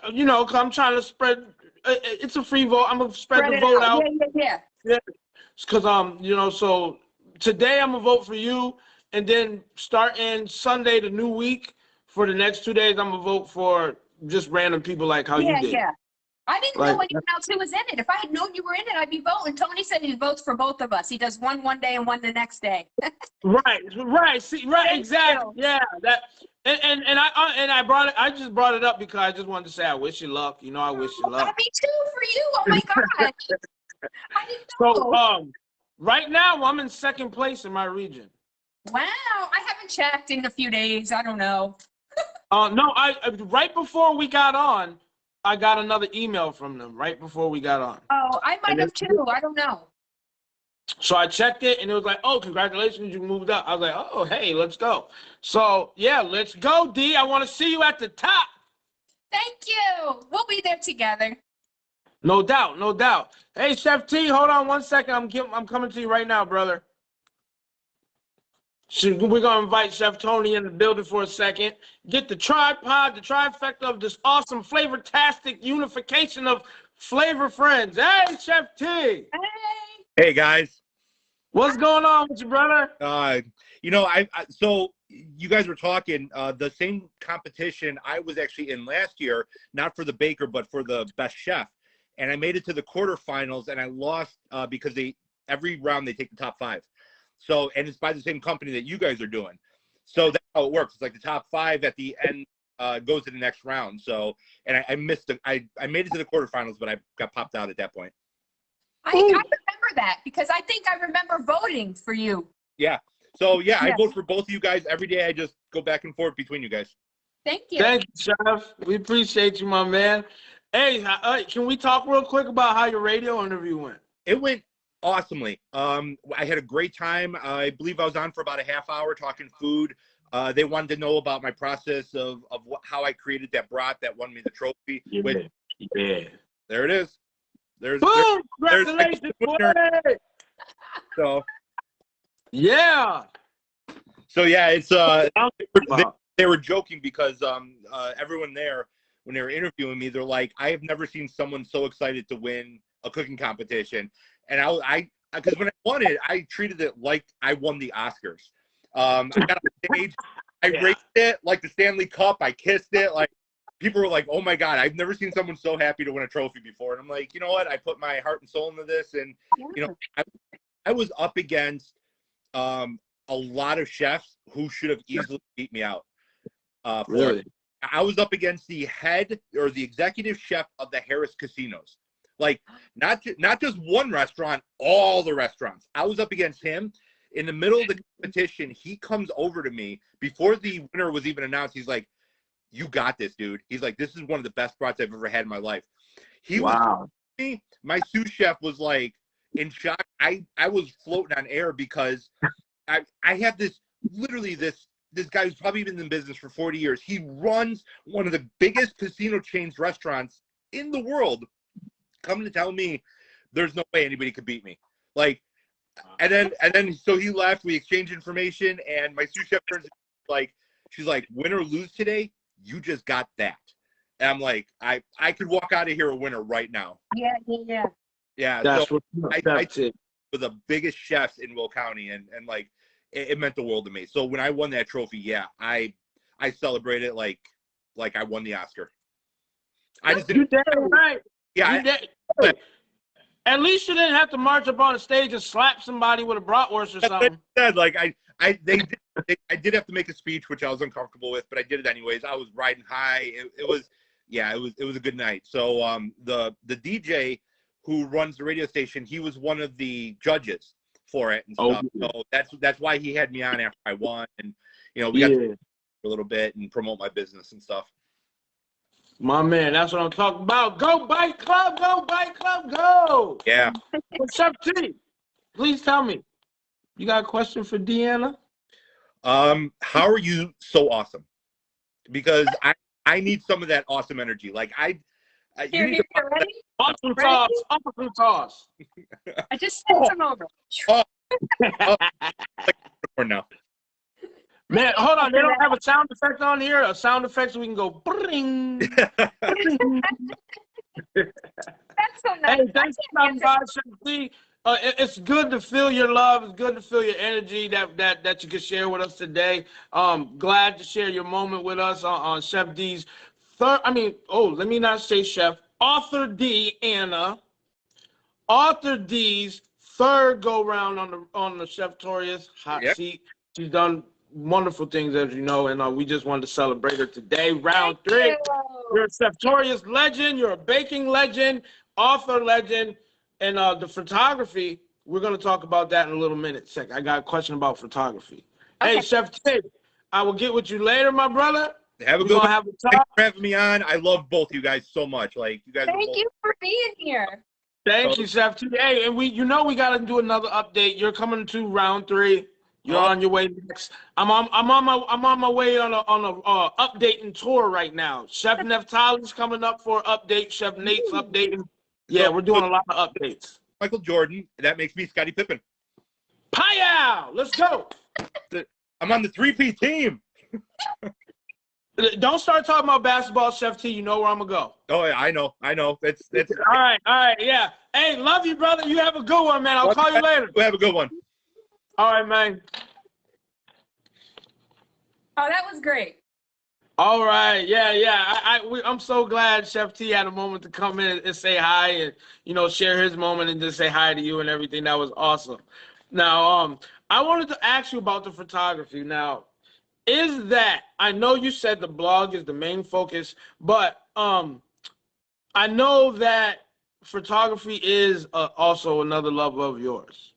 'Cause I'm trying to spread. It's a free vote. I'm gonna spread Spread the it vote out. out. Yeah. Yeah, because so today I'm gonna vote for you, and then starting Sunday, the new week, for the next 2 days, I'm gonna vote for just random people like how you did. Yeah. I didn't know Like, anyone else who was in it. If I had known you were in it, I'd be voting. Tony said he votes for both of us. He does one day and one the next day. right, see, right, Thank exactly, you. yeah, that, and I brought it. I just brought it up because I just wanted to say I wish you luck. I wish you luck. Me too for you. Oh my gosh. I didn't So, know. right now I'm in second place in my region. Wow. I haven't checked in a few days. I don't know. No, right before we got on, I got another email from them right before we got on. Oh, I might And have too. I don't know. so I checked it and it was like, oh, congratulations, you moved up. I was like, oh, hey, let's go. So yeah, let's go, D. I want to see you at the top. Thank you. We'll be there together. No doubt, no doubt. Hey, Chef T, hold on one second. I'm coming to you right now, brother. We're gonna invite Chef Tony in the building for a second. Get the tripod, the trifecta of this awesome flavor-tastic unification of flavor friends. Hey, Chef T. Hey. Hey guys. What's going on with you, brother? So you guys were talking the same competition I was actually in last year, not for the baker, but for the best chef. And I made it to the quarterfinals and I lost because every round they take the top 5. So, and it's by the same company that you guys are doing. So that's how it works. It's like the top 5 at the end goes to the next round. So, and I missed I made it to the quarterfinals, but I got popped out at that point. I remember that because I think I remember voting for you. Yeah. So yeah, I vote for both of you guys every day. I just go back and forth between you guys. Thank you. Thank you, Chef. We appreciate you, my man. Hey, can we talk real quick about how your radio interview went? It went awesomely. I had a great time. I believe I was on for about a half hour talking food. They wanted to know about my process of how I created that broth that won me the trophy. Yeah. There it is. Boom! Congratulations, boy! So yeah. So yeah, it's they were joking because everyone there when they were interviewing me, they're like, I have never seen someone so excited to win a cooking competition. And I because when I won it, I treated it like I won the Oscars. I got on stage, I raised it like the Stanley Cup, I kissed it, like people were like, oh my God, I've never seen someone so happy to win a trophy before. And I'm like, you know what? I put my heart and soul into this. And, I was up against a lot of chefs who should have easily beat me out. Really? I was up against the head or the executive chef of the Harris casinos. Like, not just one restaurant, all the restaurants. I was up against him. In the middle of the competition, he comes over to me before the winner was even announced. He's like, you got this, dude. He's like, this is one of the best brats I've ever had in my life. My sous chef was like in shock. I was floating on air because I have this guy who's probably been in business for 40 years. He runs one of the biggest casino chains restaurants in the world. Coming to tell me there's no way anybody could beat me. Like, and then so he left, we exchanged information, and my sous chef turns like, She's like, win or lose today, you just got that. And I'm like, I could walk out of here a winner right now. Yeah, yeah, yeah. Yeah. That's So that's it. for the biggest chefs in Will County, and like it meant the world to me. So when I won that trophy, yeah, I celebrated like I won the Oscar. I just You didn't. damn right. Yeah. You hey, at least you didn't have to march up on the stage and slap somebody with a bratwurst or That's what something. I said. Like I did have to make a speech, which I was uncomfortable with, but I did it anyways. I was riding high. It was a good night. So the DJ who runs the radio station, he was one of the judges for it and stuff. Yeah. So that's why he had me on after I won, and we got to a little bit and promote my business and stuff. My man, that's what I'm talking about. Go Bike Club, go Bike Club, go. Yeah. What's up, T? Please tell me. You got a question for Deanna? How are you so awesome? Because I need some of that awesome energy. Like you need to ready? Awesome toss, awesome toss. I just sent some over. For now. Man, hold on. They don't have a sound effect on here. A sound effect so we can go bring. That's so nice. Hey, thanks for coming by, Chef. It's good to feel your love. It's good to feel your energy that you can share with us today. Glad to share your moment with us on Chef D's third. Let me not say Chef. Author Deanna. Author D's third go round on the Cheftorious hot seat. She's done wonderful things, as you know, and we just wanted to celebrate her today. Round 3. You're a Cheftorious legend. You're a baking legend, author legend, and the photography. We're going to talk about that in a little minute. I got a question about photography. Okay. Hey, Chef T, I will get with you later, my brother. Have a good one. Thanks for having me on. I love both you guys so much. Like you guys. Thank you for being here. Thank you, Chef T. Hey, and we got to do another update. You're coming to round 3. You're on your way next. I'm on my way on a updating tour right now. Chef Neftali's coming up for an update. Chef Nate's updating. Yeah, we're doing a lot of updates. Michael Jordan. That makes me Scottie Pippen. Piow! Let's go. I'm on the 3P team. Don't start talking about basketball, Chef T. You know where I'm gonna go. Oh yeah, I know. It's all right, yeah. Hey, love you, brother. You have a good one, man. I'll call you later. Have a good one. All right, man. Oh, that was great. All right, yeah. I'm so glad Chef T had a moment to come in and say hi and share his moment and just say hi to you and everything. That was awesome. Now, I wanted to ask you about the photography. Now, I know you said the blog is the main focus, but I know that photography is also another love of yours.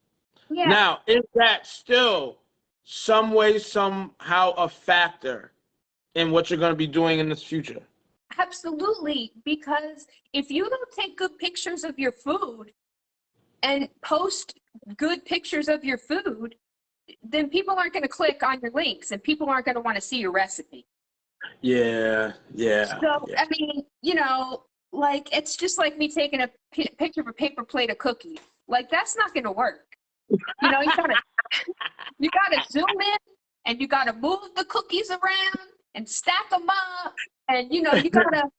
Yeah. Now, is that still some way, somehow a factor in what you're going to be doing in this future? Absolutely, because if you don't take good pictures of your food and post good pictures of your food, then people aren't going to click on your links and people aren't going to want to see your recipe. Yeah. So, yeah. I mean, like it's just like me taking a picture of a paper plate of cookies. Like that's not going to work. You gotta zoom in and you gotta move the cookies around and stack them up, and you gotta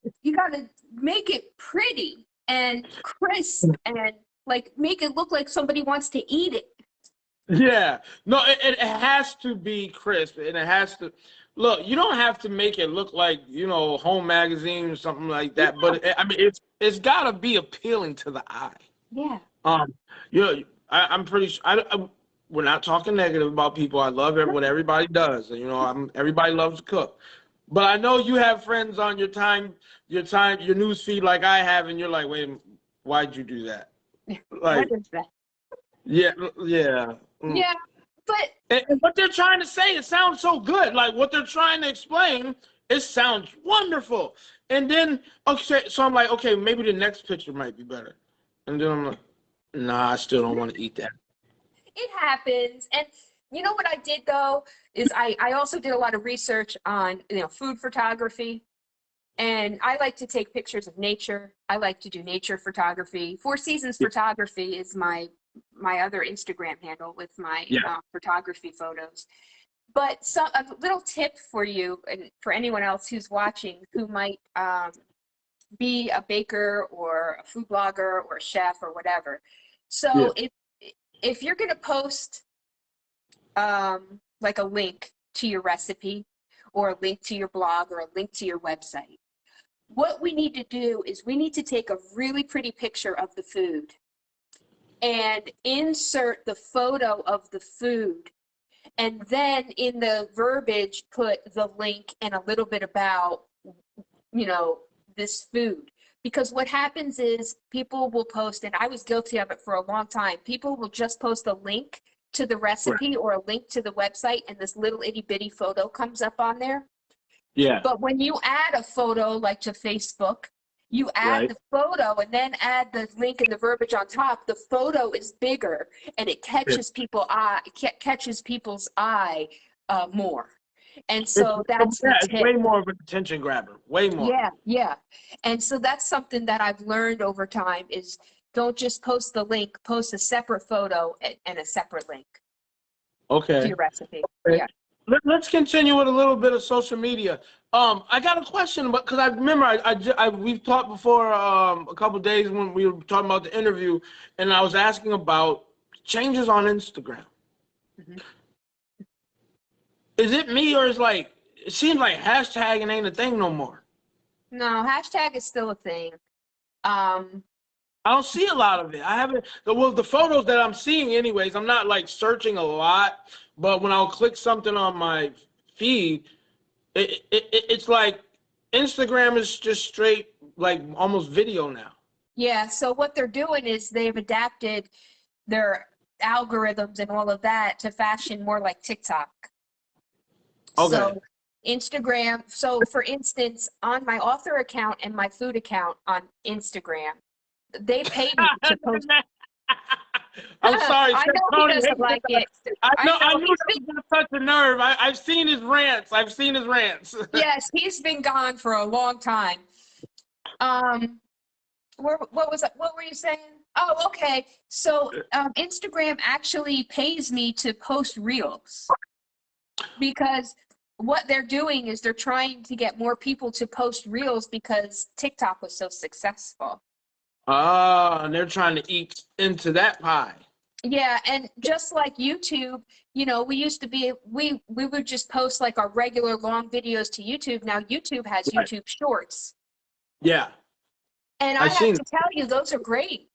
make it pretty and crisp and like make it look like somebody wants to eat it. Yeah, no, it has to be crisp, and it has to look. You don't have to make it look like Home Magazine or something like that, but it's gotta be appealing to the eye. Yeah. I'm pretty sure. We're not talking negative about people. I love what everybody does. Everybody loves to cook. But I know you have friends on your news feed like I have, and you're like, wait, why'd you do that? Like, what is that? Yeah. Yeah, but and what they're trying to say, it sounds so good. Like what they're trying to explain, it sounds wonderful. And then so I'm like, okay, maybe the next picture might be better. And then I'm like, nah, I still don't want to eat that. It happens. And you know what I did though is I also did a lot of research on food photography, and I like to take pictures of nature. I like to do nature photography. 4 Seasons Photography is my other Instagram handle with my photography photos. But a little tip for you and for anyone else who's watching who might be a baker or a food blogger or a chef or whatever. Yeah. So if you're going to post like a link to your recipe or a link to your blog or a link to your website, what we need to do is we need to take a really pretty picture of the food and insert the photo of the food, and then in the verbiage put the link and a little bit about, you know, this food. Because what happens is people will post, and I was guilty of it for a long time, people will just post a link to the recipe or a link to the website, and this little itty bitty photo comes up on there. Yeah. But when you add a photo like to Facebook, you add Right. the photo and then add the link and the verbiage on top. The photo is bigger and it catches people's eye more. And so that's the It's tip. way more of an attention grabber. Way more. Yeah, yeah. And so that's something that I've learned over time is don't just post the link, post a separate photo and a separate link to Okay. your recipe. Okay. Yeah. Let's continue with a little bit of social media. I got a question, but because I remember we've talked before a couple days when we were talking about the interview, and I was asking about changes on Instagram. Mhm. Is it me or is like it seems like hashtagging ain't a thing no more? No, hashtag is still a thing. I don't see a lot of it. I haven't. Well, the photos that I'm seeing, anyways, I'm not like searching a lot. But when I'll click something on my feed, it's like Instagram is just straight like almost video now. Yeah, so what they're doing is they've adapted their algorithms and all of that to fashion more like TikTok. Okay. So Instagram, so for instance, on my author account and my food account on Instagram, they pay me to post. I'm sorry. I know Tony he doesn't hates like it. I knew that he's was been, gonna touch a nerve. I've seen his rants. I've seen his rants. yes, he's been gone for a long time. What were you saying? Oh, okay. So Instagram actually pays me to post reels because what they're doing is they're trying to get more people to post reels because TikTok was so successful. Ah, and they're trying to eat into that pie. Yeah, and just like YouTube, you know, we used to be we would just post like our regular long videos to YouTube. Now YouTube has Right. YouTube Shorts. Yeah. And I I've have seen to it. tell you, those are great.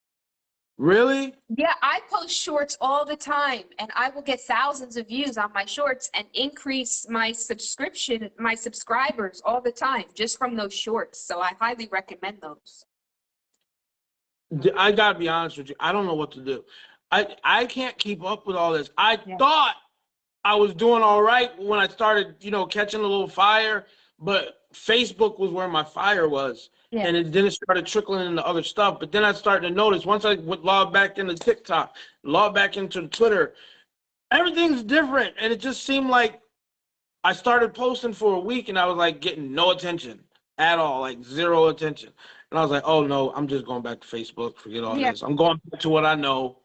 Really? Yeah, I post shorts all the time and I will get thousands of views on my shorts and increase my subscribers all the time just from those shorts. So I highly recommend those. I gotta be honest with you. I don't know what to do. I can't keep up with all this. I Yeah. thought I was doing all right when I started, catching a little fire, but Facebook was where my fire was. Yeah. And then it started trickling into other stuff. But then I started to notice once I would log back into TikTok, log back into Twitter, everything's different. And it just seemed like I started posting for a week and I was like getting no attention at all, like zero attention. And I was like, oh no, I'm just going back to Facebook. Forget all Yeah. this. I'm going back to what I know.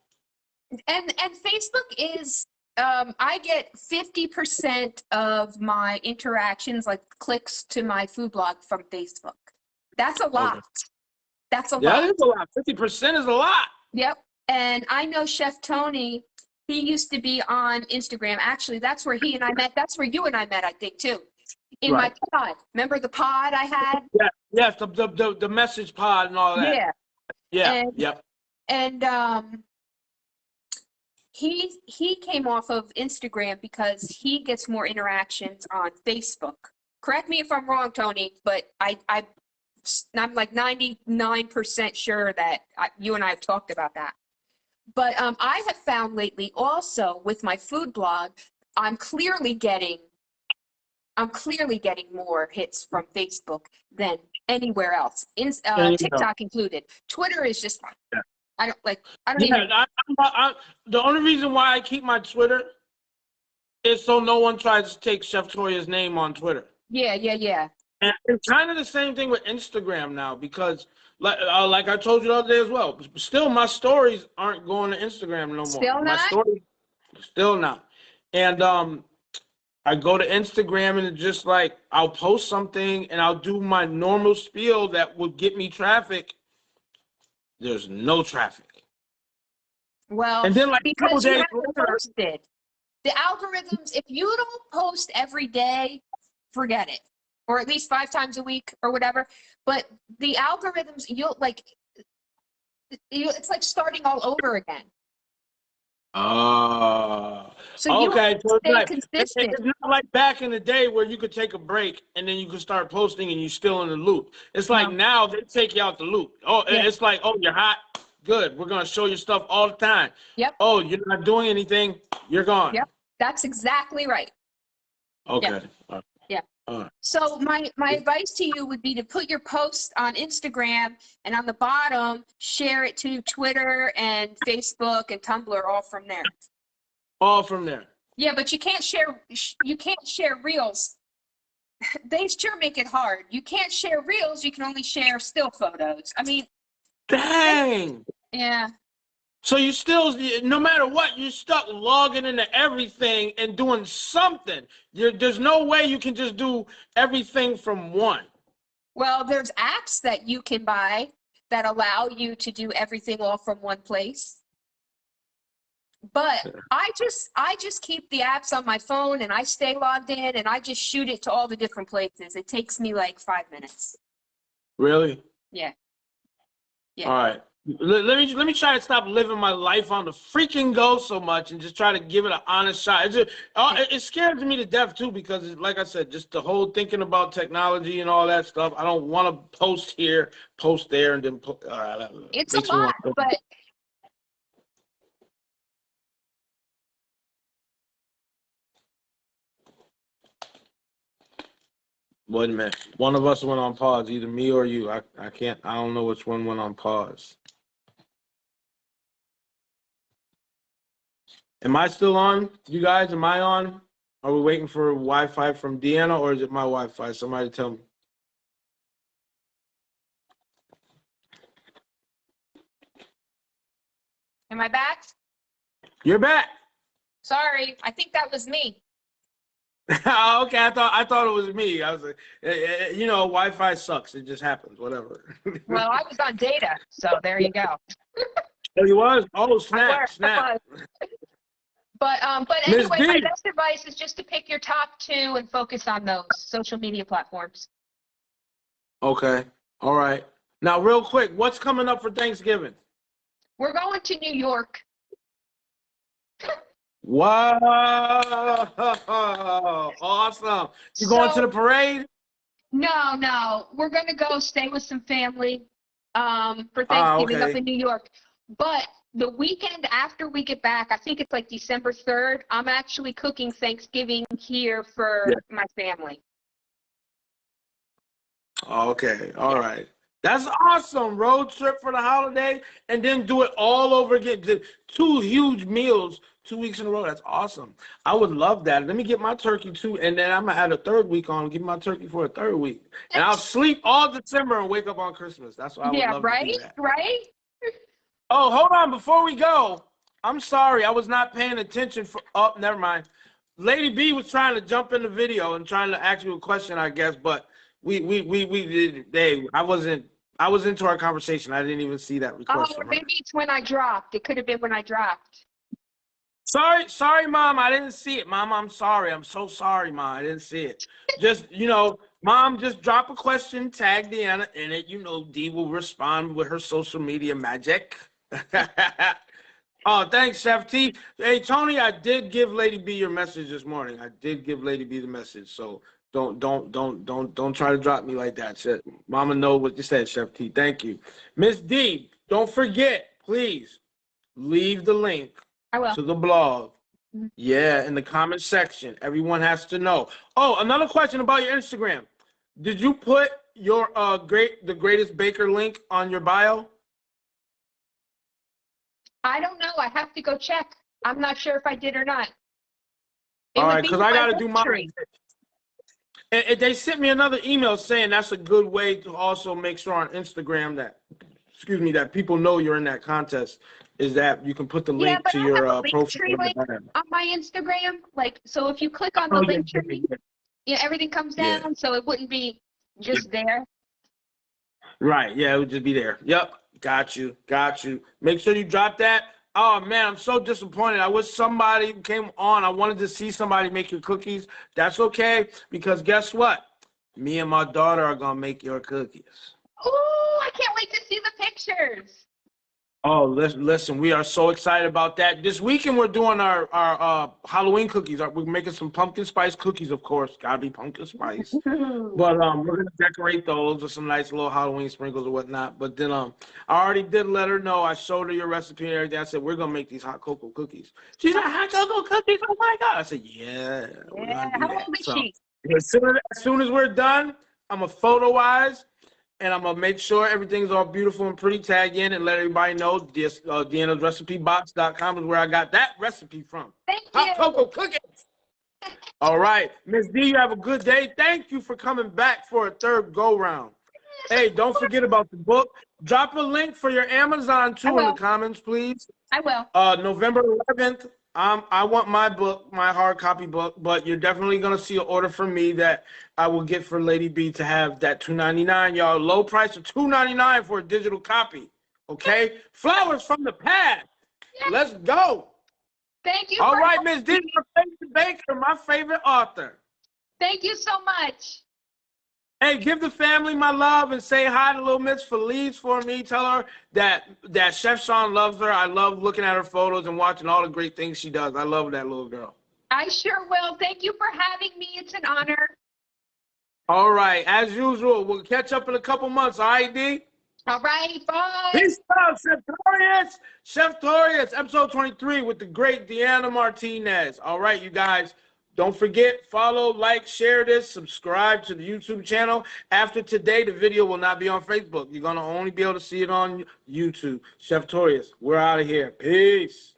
And Facebook is I get 50% of my interactions, like clicks to my food blog from Facebook. That's a lot. Okay. That's a Yeah, lot. that is a lot. 50% is a lot. Yep. And I know Chef Tony, he used to be on Instagram. Actually, that's where he and I met. That's where you and I met, I think, too. In Right. my pod. Remember the pod I had? Yeah, yes, the message pod and all that. Yeah. Yeah. And, Yep. And he came off of Instagram because he gets more interactions on Facebook. Correct me if I'm wrong, Tony, but I'm like 99% sure that you and I have talked about that. But I have found lately also with my food blog, I'm clearly getting more hits from Facebook than anywhere else, TikTok included. Twitter is just, Yeah. I don't Yeah, even. the only reason why I keep my Twitter is so no one tries to take Cheftorious' name on Twitter. Yeah. And it's kind of the same thing with Instagram now because, like I told you the other day as well, still my stories aren't going to Instagram no more. Still My not? stories, still not. And I go to Instagram and it's just like I'll post something and I'll do my normal spiel that would get me traffic. There's no traffic. Well, And then like a couple because you days haven't later, posted. The algorithms, if you don't post every day, forget it. Or at least 5 times a week or whatever. But the algorithms, it's like starting all over again. So you have okay. to So it's stay like consistent. it's not like back in the day where you could take a break and then you could start posting and you're still in the loop. It's like No. now they take you out the loop. Oh, Yeah. it's like, oh, you're hot. Good. We're gonna show you stuff all the time. Yep. Oh, you're not doing anything. You're gone. Yep. That's exactly right. Okay. Yeah. All right. Yeah. All right. So my advice to you would be to put your post on Instagram and on the bottom, share it to Twitter and Facebook and Tumblr, all from there. All from there. Yeah, but you can't share reels. They sure make it hard. You can't share reels. You can only share still photos. I mean, Dang. yeah. So you still, no matter what, you're stuck logging into everything and doing something. There's no way you can just do everything from one. Well, there's apps that you can buy that allow you to do everything all from one place. But I just keep the apps on my phone and I stay logged in and I just shoot it to all the different places. It takes me like 5 minutes. Really? Yeah. Yeah. All right. Let me try to stop living my life on the freaking go so much and just try to give it an honest shot. It scares me to death too because, like I said, just the whole thinking about technology and all that stuff. I don't want to post here, post there, and then It's a lot, but wait a minute. One of us went on pause, either me or you. I don't know which one went on pause. Am I still on? You guys, am I on? Are we waiting for Wi-Fi from Deanna or is it my Wi-Fi? Somebody tell me. am I back? You're back. Sorry, I think that was me. Okay, I thought it was me. I was like, Wi-Fi sucks. It just happens. Whatever. Well, I was on data, so there you go. Oh, you was? Oh, I snap, was. snap. But Miss anyway, my D. best advice is just to pick your top 2 and focus on those social media platforms. Okay. All right. Now, real quick, what's coming up for Thanksgiving? We're going to New York. Wow. Awesome. You going to the parade? No. We're going to go stay with some family for Thanksgiving okay. up in New York. But the weekend after we get back, I think it's like December 3rd, I'm actually cooking Thanksgiving here for my family. Okay. All right. That's awesome. Road trip for the holiday and then do it all over again. 2 huge meals 2 weeks in a row. That's awesome. I would love that. Let me get my turkey too. And then I'm going to add a 3rd week on, give my turkey for a 3rd week. And I'll sleep all December and wake up on Christmas. That's what I would love to do that. Right? Oh, hold on. Before we go, I'm sorry. I was not paying attention. Oh, never mind. Lady B was trying to jump in the video and trying to ask you a question, I guess. But I was into our conversation. I didn't even see that request. Oh, maybe it's when I dropped. It could have been when I dropped. Sorry, Mom. I didn't see it, Mom. I'm sorry. I'm so sorry, Mom. I didn't see it. Just, Mom, just drop a question, tag Deanna in it. D will respond with her social media magic. Oh, thanks, Chef T. Hey, Tony, I did give Lady B your message this morning. I did give Lady B the message. So don't try to drop me like that. Chef. Mama know what you said, Chef T. Thank you. Miss D, don't forget, please, leave the link to the blog. Yeah, in the comment section. Everyone has to know. Oh, another question about your Instagram. Did you put your the greatest baker link on your bio? I don't know. I have to go check. I'm not sure if I did or not. All right, because I got to do mine. And they sent me another email saying that's a good way to also make sure on Instagram that excuse me, that people know you're in that contest is that you can put the Yeah, link but to I your have a link profile tree in the link bio. on my Instagram. Like, so if you click on the Oh, yeah, link tree, yeah, everything comes yeah. down, so it wouldn't be just there. Right. Yeah, it would just be there. Yep. Got you. Got you. Make sure you drop that. Oh man, I'm so disappointed. I wish somebody came on. I wanted to see somebody make your cookies. That's okay, because guess what? Me and my daughter are gonna make your cookies. Oh, I can't wait to see the pictures. Oh, listen, we are so excited about that. This weekend we're doing our Halloween cookies. We're making some pumpkin spice cookies, of course. Gotta be pumpkin spice. But we're gonna decorate those with some nice little Halloween sprinkles or whatnot. But then I already did let her know. I showed her your recipe and everything. I said we're gonna make these hot cocoa cookies. She's like, hot cocoa cookies? Oh my god! I said, yeah, we're Yeah, gonna do how that. old is So she? as soon as we're done, I'm gonna photoize and I'm gonna make sure everything's all beautiful and pretty. Tag in and let everybody know this Deanna'sRecipeBox.com is where I got that recipe from. Thank Hot you. cocoa cookies. All right, Miss D, you have a good day. Thank you for coming back for a third go round. Hey, don't forget about the book. Drop a link for your Amazon too in the comments, please. I will. November 11th. I want my book, my hard copy book, but you're definitely gonna see an order from me that I will get for Lady B to have that $2.99, y'all. Low price of $2.99 for a digital copy. Okay, flowers from the past. Let's go. Thank you. All right, Miss D, my favorite baker, my favorite author. Thank you so much. Hey, give the family my love and say hi to little Miss Felice for me. Tell her that Chef Sean loves her. I love looking at her photos and watching all the great things she does. I love that little girl. I sure will. Thank you for having me. It's an honor. All right, as usual, we'll catch up in a couple months. All right, D? All right, bye. Peace out, Cheftorious. Cheftorious, episode 23 with the great Deanna Martinez. All right, you guys. Don't forget, follow, like, share this, subscribe to the YouTube channel. After today, the video will not be on Facebook. You're going to only be able to see it on YouTube. Cheftorious, we're out of here. Peace.